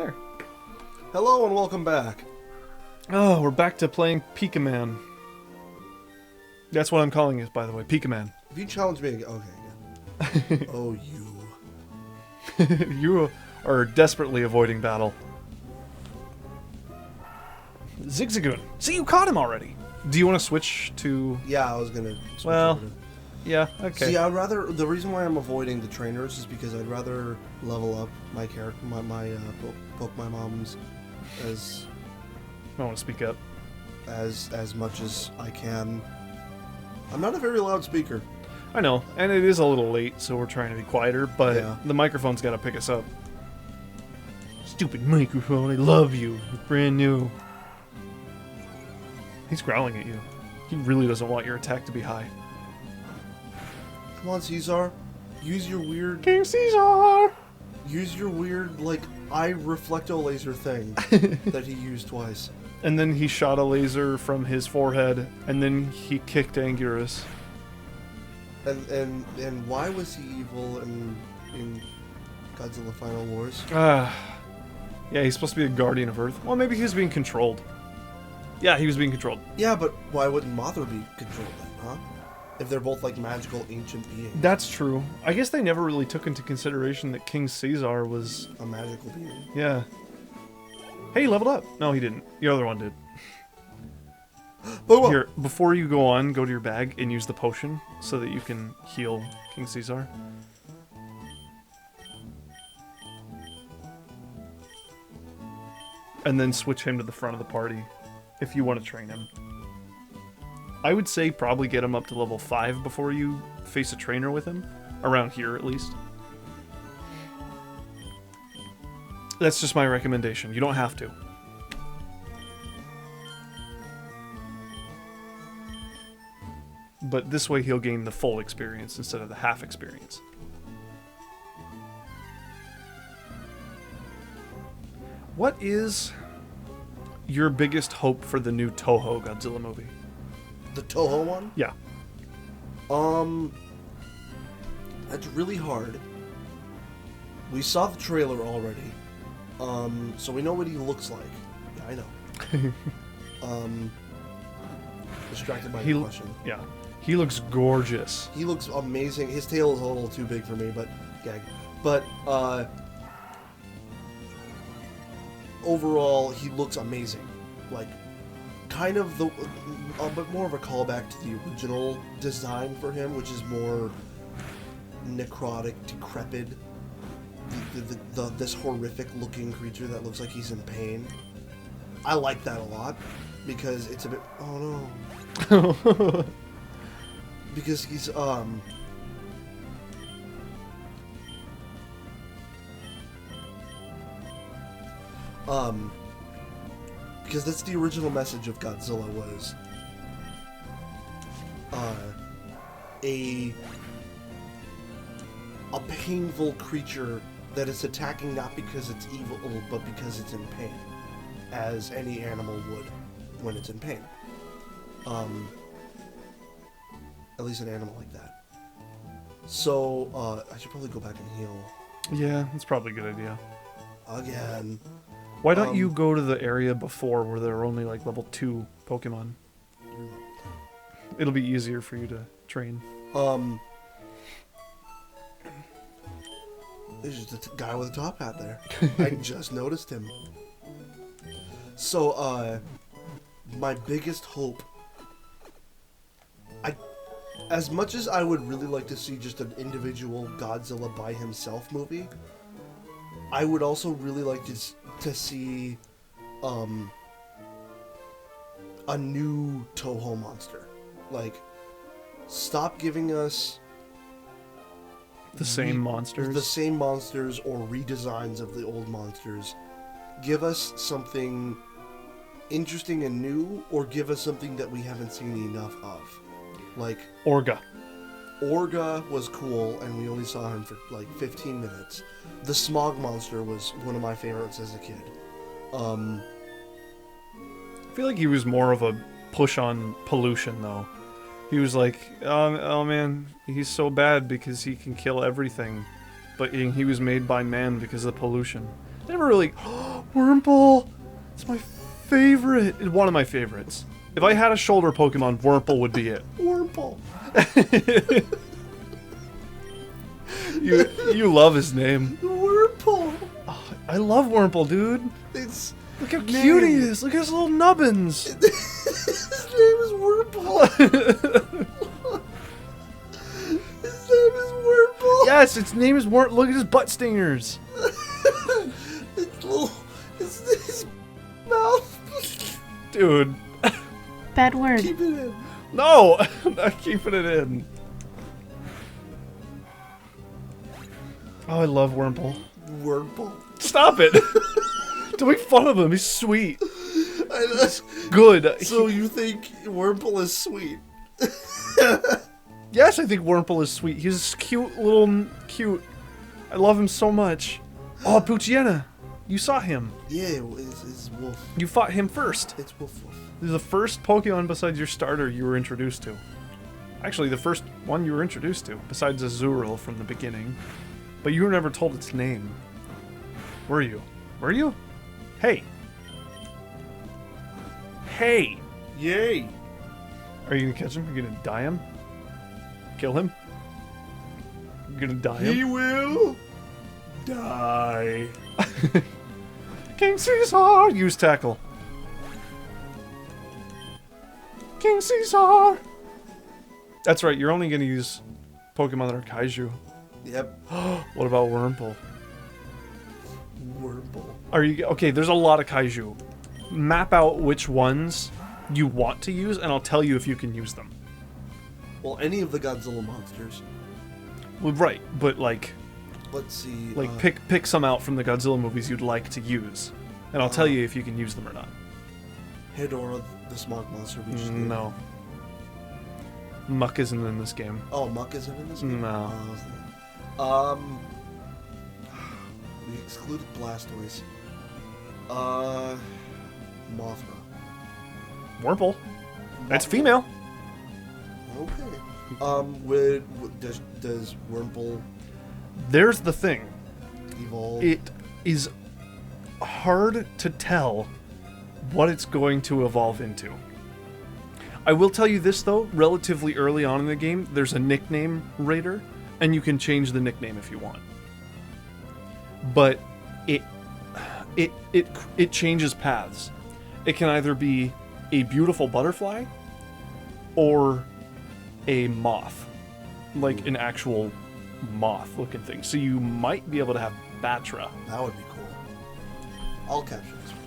there. Hello and welcome back. Oh, we're back to playing Pika-Man. That's what I'm calling it, by the way, Pika-Man. If you challenge me again, okay. Yeah. Oh, you. You are desperately avoiding battle. Zigzagoon. See, you caught him already. Do you want to switch to... Yeah, I was gonna switch Well, over to... yeah, okay. See, I'd rather... The reason why I'm avoiding the trainers is because I'd rather level up my character, poke my moms as... I want to speak up. As much as I can. I'm not a very loud speaker. I know, and it is a little late, so we're trying to be quieter, but Yeah. the microphone's got to pick us up. Stupid microphone, I love you. It's brand new. He's growling at you. He really doesn't want your attack to be high. Come on, Caesar. Use your weird... King Caesar! Use your weird, like, eye reflecto laser thing that he used twice. And then he shot a laser from his forehead, and then he kicked Anguirus. And why was he evil in Godzilla Final Wars? Yeah, he's supposed to be a guardian of Earth. Well, maybe he was being controlled. Yeah, he was being controlled. Yeah, but why wouldn't Mothra be controlled then, huh? If they're both like magical ancient beings. That's true. I guess they never really took into consideration that King Caesar was... A magical being. Yeah. Hey, he leveled up. No, he didn't. The other one did. But Here, before you go on, go to your bag and use the potion so that you can heal King Caesar. And then switch him to the front of the party if you want to train him. I would say probably get him up to level 5 before you face a trainer with him. Around here, at least. That's just my recommendation. You don't have to. But this way he'll gain the full experience instead of the half experience. What is your biggest hope for the new Toho Godzilla movie? the Toho one? Yeah. That's really hard. We saw the trailer already. So we know what he looks like. Yeah, I know. Distracted by the question. Yeah. He looks gorgeous. He looks amazing. His tail is a little too big for me, but gag. But overall, he looks amazing. Like, kind of but more of a callback to the original design for him, which is more necrotic, decrepit. This horrific-looking creature that looks like he's in pain. I like that a lot because it's a bit. Oh no. Because he's because that's the original message of Godzilla was a painful creature that is attacking not because it's evil but because it's in pain, as any animal would when it's in pain. At least an animal like that. So, I should probably go back and heal. Yeah, that's probably a good idea. Again. Why don't you go to the area before where there are only like level 2 Pokemon? It'll be easier for you to train. There's just a guy with a top hat there. I just noticed him. So, my biggest hope... As much as I would really like to see just an individual Godzilla by himself movie, I would also really like to see a new Toho monster. Like, stop giving us The same monsters? the same monsters or redesigns of the old monsters. Give us something interesting and new, or give us something that we haven't seen enough of. Like, Orga. Orga was cool, and we only saw him for like 15 minutes. The Smog Monster was one of my favorites as a kid. I feel like he was more of a push on pollution, though. He was like, oh man, he's so bad because he can kill everything. But he was made by man because of pollution. Never really... Wurmple! It's my favorite. It's one of my favorites. If I had a shoulder Pokemon, Wurmple would be it. Wurmple. You love his name. Wurmple. Oh, I love Wurmple, dude. It's Look how cute he is. Look at his little nubbins. his name is Wurmple. His name is Wurmple. Yes, its name is Wurmple. Look at his butt stingers. His mouth. Dude. Bad word. Keep it in. No, I'm not keeping it in. Oh, I love Wurmple. Wurmple. Stop it. Don't make fun of him. He's sweet. I know. Good. So you think Wurmple is sweet? Yes, I think Wurmple is sweet. He's cute, cute. I love him so much. Oh, Poochyena. You saw him. Yeah, it's Wolf. You fought him first. It's Wolf. This is the first Pokemon besides your starter you were introduced to. Actually, the first one you were introduced to, besides Azurill from the beginning. But you were never told its name. Were you? Were you? Hey. Hey. Yay. Are you gonna catch him? You're gonna die him? Kill him? You're gonna die him? He will die. King Caesar! Use tackle. King Caesar! That's right, you're only gonna use Pokemon that are Kaiju. Yep. What about Wurmple? Wurmple. Are you okay? There's a lot of Kaiju. Map out which ones you want to use, and I'll tell you if you can use them. Well, any of the Godzilla monsters. Well, right, but like Let's see. pick some out from the Godzilla movies you'd like to use, and I'll tell you if you can use them or not. Hedorah, the smog monster. We just did. No. Muck isn't in this game. Oh, Muck isn't in this game? No. We excluded Blastoise. Mothra. Wurmple. That's female. Okay. Does Wurmple There's the thing. evolve? It is hard to tell what it's going to evolve into. I will tell you this though, relatively early on in the game, there's a nickname raider, and you can change the nickname if you want. But it changes paths. It can either be a beautiful butterfly or a moth, like an actual moth looking thing. So you might be able to have Batra. That would be cool. I'll capture this one.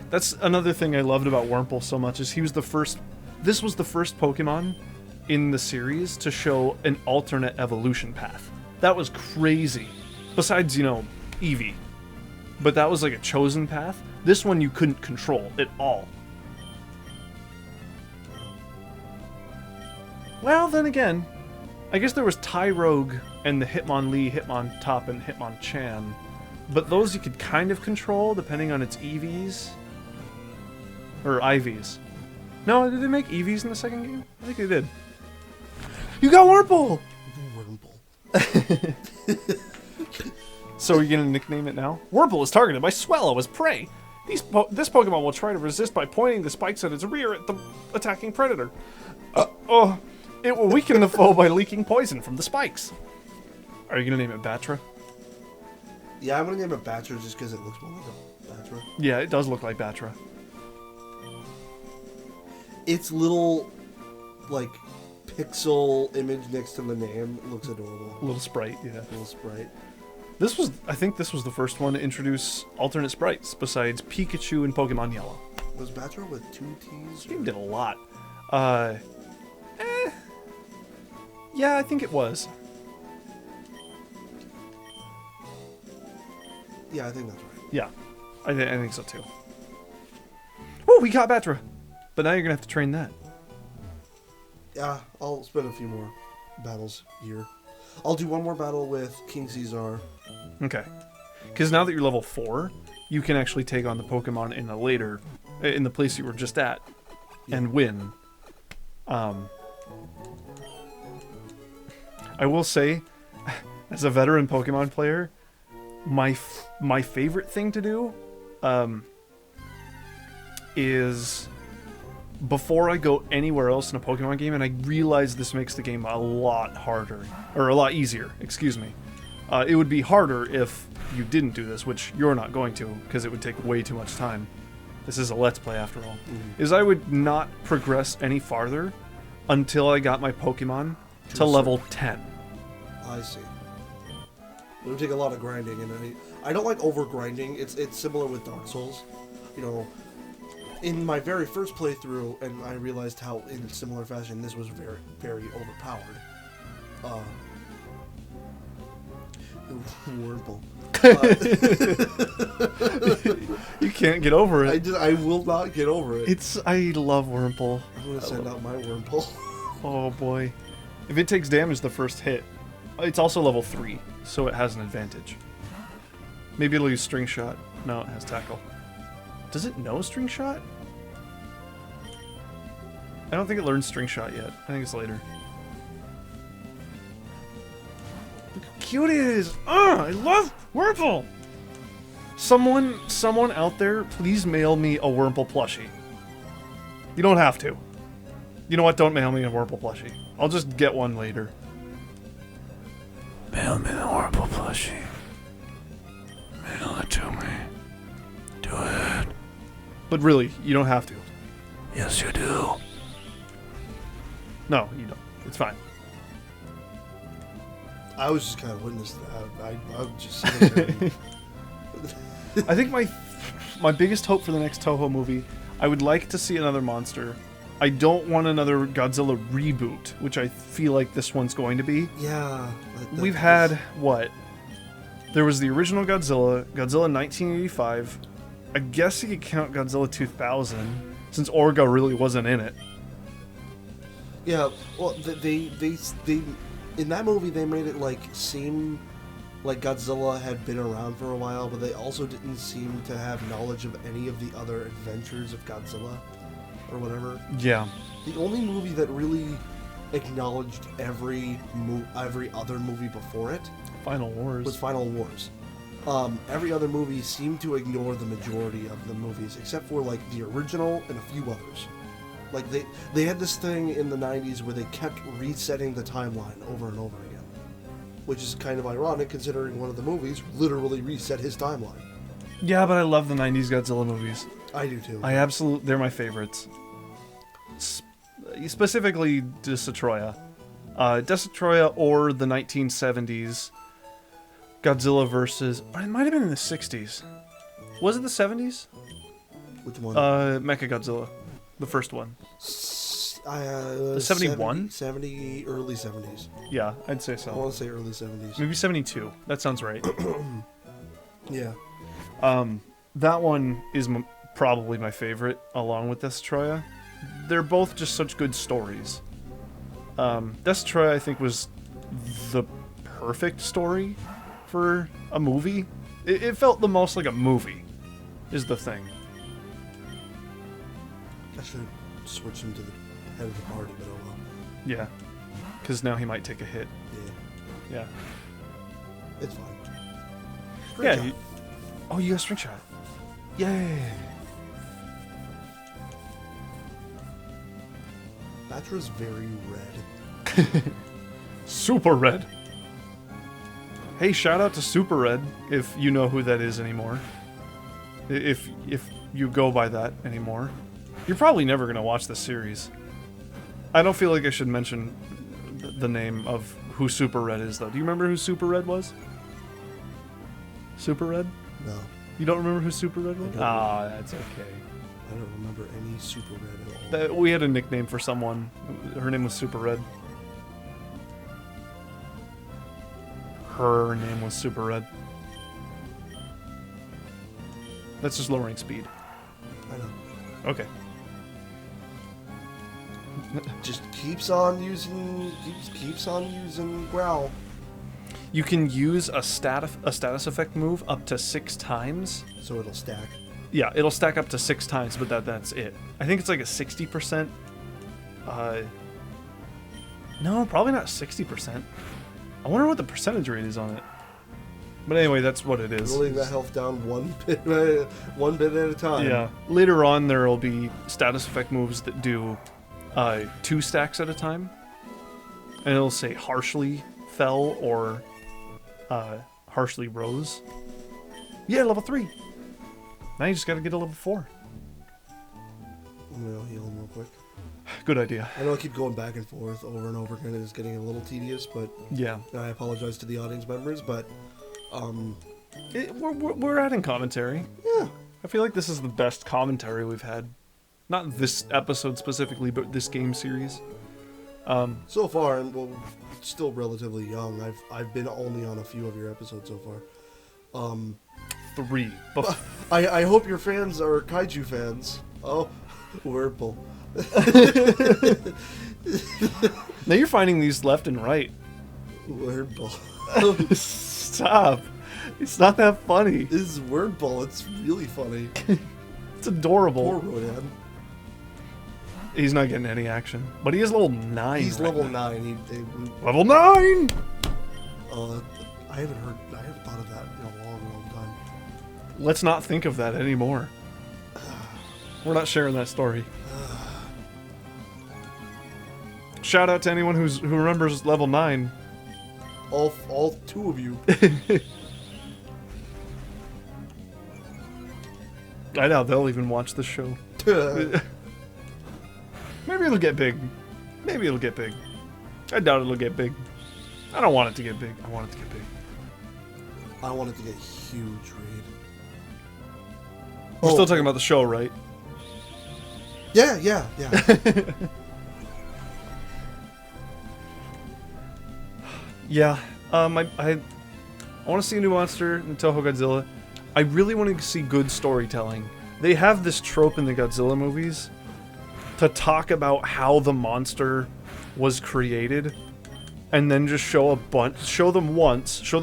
That's another thing I loved about Wurmple so much is he was the first. This was the first Pokemon in the series to show an alternate evolution path. That was crazy. Besides, Eevee. But that was like a chosen path. This one you couldn't control at all. Well, then again, I guess there was Tyrogue and the Hitmonlee, Hitmontop, and Hitmonchan. But those you could kind of control depending on its EVs. Or IVs. No, did they make EVs in the second game? I think they did. You got Wurmple! Wurmple. So are you going to nickname it now? Wurmple is targeted by Swellow as prey. This Pokemon will try to resist by pointing the spikes at its rear at the attacking predator. It will weaken the foe by leaking poison from the spikes. Are you going to name it Batra? Yeah, I'm gonna name it Batra just because it looks more like a Batra. Yeah, it does look like Batra. Its little, like, pixel image next to the name looks adorable. Little sprite, yeah. Little sprite. I think this was the first one to introduce alternate sprites besides Pikachu and Pokemon Yellow. Was Batra with 2 T's? This game did a lot. Yeah, I think it was. Yeah, I think that's right. Yeah, I think so too. Oh, we got Batra. But now you're going to have to train that. Yeah, I'll spend a few more battles here. I'll do one more battle with King Caesar. Okay. Because now that you're level 4, you can actually take on the Pokemon in the place you were just at, and win. I will say, as a veteran Pokemon player, my favorite thing to do is before I go anywhere else in a Pokemon game, and I realize this makes the game a lot harder, or a lot easier, excuse me. It would be harder if you didn't do this, which you're not going to, because it would take way too much time. This is a Let's Play after all. Is I would not progress any farther until I got my Pokemon to level 10. I see. It would take a lot of grinding, and I don't like over grinding. It's similar with Dark Souls. You know, in my very first playthrough, and I realized how, in similar fashion, this was very, very overpowered. Wurmple. You can't get over it. I will not get over it. I love Wurmple. I'm gonna send out my Wurmple. Oh boy. If it takes damage the first hit, it's also level 3, so it has an advantage. Maybe it'll use String Shot. No, it has Tackle. Does it know String Shot? I don't think it learned String Shot yet. I think it's later. Look how cute it is! I love Wurmple! Someone out there, please mail me a Wurmple plushie. You don't have to. You know what? Don't mail me a Wurmple plushie. I'll just get one later. Mail me the Wurmple plushie. Mail it to me. Do it. But really, you don't have to. Yes, you do. No, you don't. It's fine. I was just kind of witness to that. I was just sitting there. I think my biggest hope for the next Toho movie, I would like to see another monster. I don't want another Godzilla reboot, which I feel like this one's going to be. Yeah. We've had, what? There was the original Godzilla, Godzilla 1985. I guess you could count Godzilla 2000, since Orga really wasn't in it. Yeah, well, they in that movie they made it seem like Godzilla had been around for a while, but they also didn't seem to have knowledge of any of the other adventures of Godzilla, or whatever. Yeah. The only movie that really acknowledged every other movie before it Final Wars was Final Wars. Every other movie seemed to ignore the majority of the movies, except for the original and a few others. They had this thing in the 90s where they kept resetting the timeline over and over again, which is kind of ironic considering one of the movies literally reset his timeline. Yeah, but I love the 90s Godzilla movies. I do too. They're my favorites. Specifically Destoroyah. Destoroyah or the 1970s Godzilla versus... It might have been in the 60s. Was it the 70s? Which one? Mechagodzilla. The first one. The 71? 70, early 70s. Yeah, I'd say so. I want to say early 70s. Maybe 72. That sounds right. Yeah. That one is probably my favorite, along with Destoroyah. They're both just such good stories. Destoroyah, I think, was the perfect story for a movie. It felt the most like a movie, is the thing. I should switch him to the head of the party, but oh well. Yeah. Because now he might take a hit. Yeah. Yeah. It's fine. Yeah. Oh, you got String Shot. Yay. Batra's very red. Super Red. Hey, shout out to Super Red, if you know who that is anymore. If you go by that anymore. You're probably never going to watch this series. I don't feel like I should mention the name of who Super Red is, though. Do you remember who Super Red was? Super Red? No. You don't remember who Super Red was? Ah, that's okay. I don't remember any Super Red at all. We had a nickname for someone. Her name was Super Red. Her name was Super Red. That's just lowering speed. I know. Okay. Just keeps on using growl. You can use a status effect move up to 6 times. So it'll stack. Yeah, it'll stack up to 6 times, but that's it. I think it's like a 60%. No, probably not 60%. I wonder what the percentage rate is on it. But anyway, that's what it is. Rolling that health down one bit at a time. Yeah. Later on, there will be status effect moves that do 2 stacks at a time. And it'll say harshly fell or harshly rose. Yeah, level 3. Now you just gotta get a level 4. I'm gonna heal him real quick. Good idea. I know I keep going back and forth over and over again, and it's getting a little tedious, but Yeah. I apologize to the audience members, but We're adding commentary. yeah. I feel like this is the best commentary we've had. Not this episode specifically, but this game series. So far, and well, still relatively young. I've been only on a few of your episodes so far. 3. I hope your fans are kaiju fans. Oh, wordple. Now you're finding these left and right. Wordple. Stop. It's not that funny. This is wordple. It's really funny. It's adorable. Poor Rodan. He's not getting any action. But he is level 9. He's right level now. 9. Level 9! I haven't thought of that in a long time. Let's not think of that anymore. We're not sharing that story. Shout out to anyone who remembers level 9. All 2 of you. I know, they'll even watch the show. Maybe it'll get big. Maybe it'll get big. I doubt it'll get big. I don't want it to get big. I want it to get big. I want it to get huge, Reed. We're still talking about the show, right? Yeah. Yeah. I want to see a new monster in Toho Godzilla. I really want to see good storytelling. They have this trope in the Godzilla movies to talk about how the monster was created, and then just show the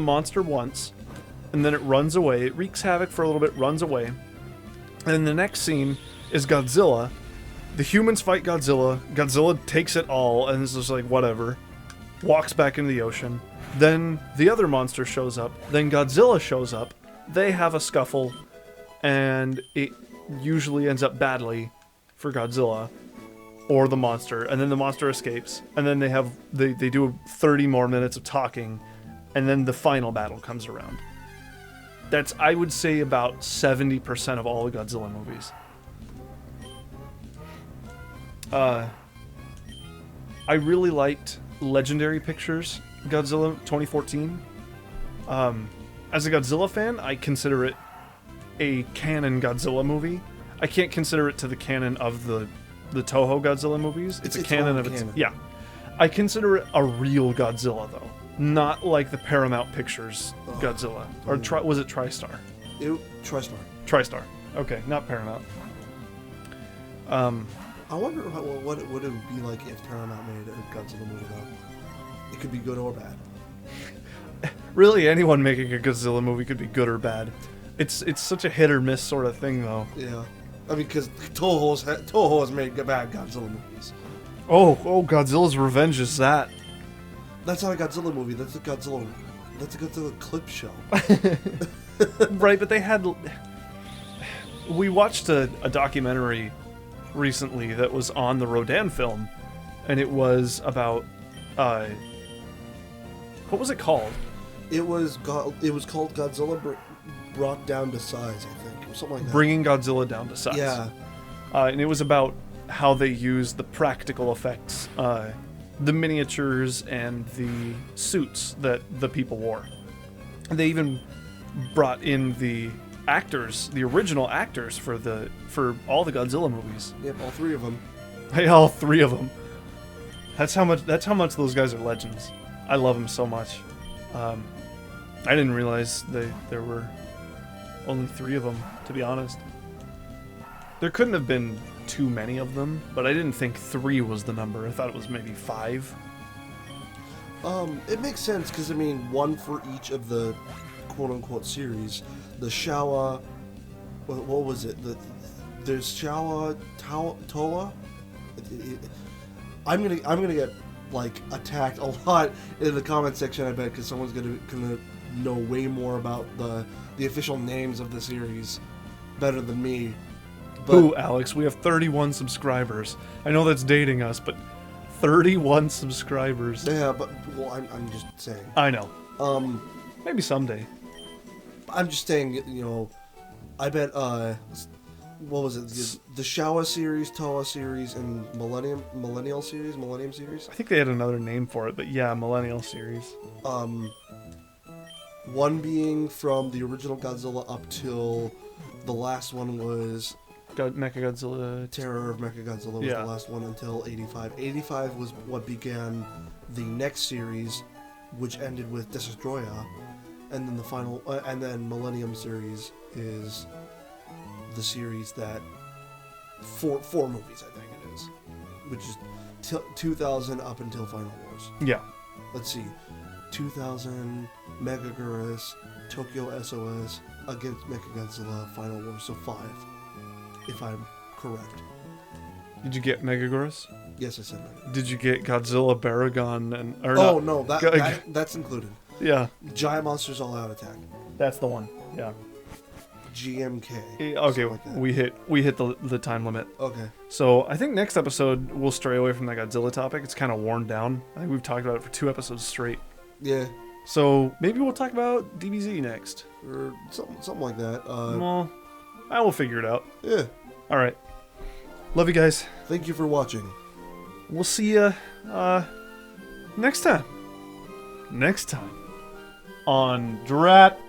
monster once, and then it runs away. It wreaks havoc for a little bit, runs away, and then the next scene is Godzilla. The humans fight Godzilla. Godzilla takes it all, and is just like whatever. Walks back into the ocean. Then the other monster shows up. Then Godzilla shows up. They have a scuffle, and it usually ends up badly for Godzilla or the monster, and then the monster escapes, and then they do 30 more minutes of talking, and then the final battle comes around. That's, I would say, about 70% of all the Godzilla movies. I really liked Legendary Pictures Godzilla 2014. As a Godzilla fan, I consider it a canon Godzilla movie. I can't consider it to the canon of the Toho Godzilla movies. It's a canon of its... canon. Yeah. I consider it a real Godzilla, though. Not like the Paramount Pictures Godzilla. Or was it TriStar? TriStar. TriStar. Okay, not Paramount. I wonder what it would be like if Paramount made a Godzilla movie, though. It could be good or bad. Really, anyone making a Godzilla movie could be good or bad. It's such a hit or miss sort of thing, though. Yeah. I mean, because Toho has made bad Godzilla movies. Oh, Godzilla's Revenge is that. That's not a Godzilla movie. That's a Godzilla clip show. Right, but they had... We watched a documentary recently that was on the Rodan film, and it was about... what was it called? It was called Godzilla Brought Down to Size, I think, or something like that. Bringing Godzilla Down to Size. Yeah. And it was about how they used the practical effects, the miniatures and the suits that the people wore. They even brought in the actors, the original actors for all the Godzilla movies. Yep, all 3 of them. Hey, all 3 of them. That's how much those guys are legends. I love them so much. I didn't realize there were only 3 of them, to be honest. There couldn't have been too many of them, but I didn't think 3 was the number. I thought it was maybe 5. It makes sense, because, I mean, 1 for each of the quote-unquote series. The Showa... What was it? There's Showa... Toa? I'm gonna get, like, attacked a lot in the comment section, I bet, because someone's gonna know way more about the official names of the series better than me. But Ooh, Alex, we have 31 subscribers. I know that's dating us, but 31 subscribers. yeah, but well, I'm just saying. I know. Um, Maybe someday. I'm just saying. You know, I bet. What was it? The Showa series, Toa series, and Millennium series. I think they had another name for it, but yeah, Millennial series. One being from the original Godzilla up till the last one was Mechagodzilla. Terror of Mechagodzilla was Yeah. the last one until 85. 85 was what began the next series, which ended with Destroya, and then the final, and then Millennium series is the series that four movies, I think it is, which is 2000 up until Final Wars. Yeah. Let's see, 2000 Megaguirus, Tokyo SOS, against Mechagodzilla, Final Wars, so 5, if I'm correct. Did you get Megaguirus? Yes, I said Megaguirus. Did you get Godzilla, Baragon, and... Or Oh not? no, Go- that's included. Yeah, Giant Monsters All Out Attack, that's the one. Yeah. GMK. Okay, something like that. we hit the time limit. Okay. So I think next episode we'll stray away from the Godzilla topic. It's kind of worn down. I think we've talked about it for 2 episodes straight. Yeah, So maybe we'll talk about DBZ next. or something like that. Well, I will figure it out. Yeah. All right. Love you guys. Thank you for watching. We'll see you next time. Next time on Drat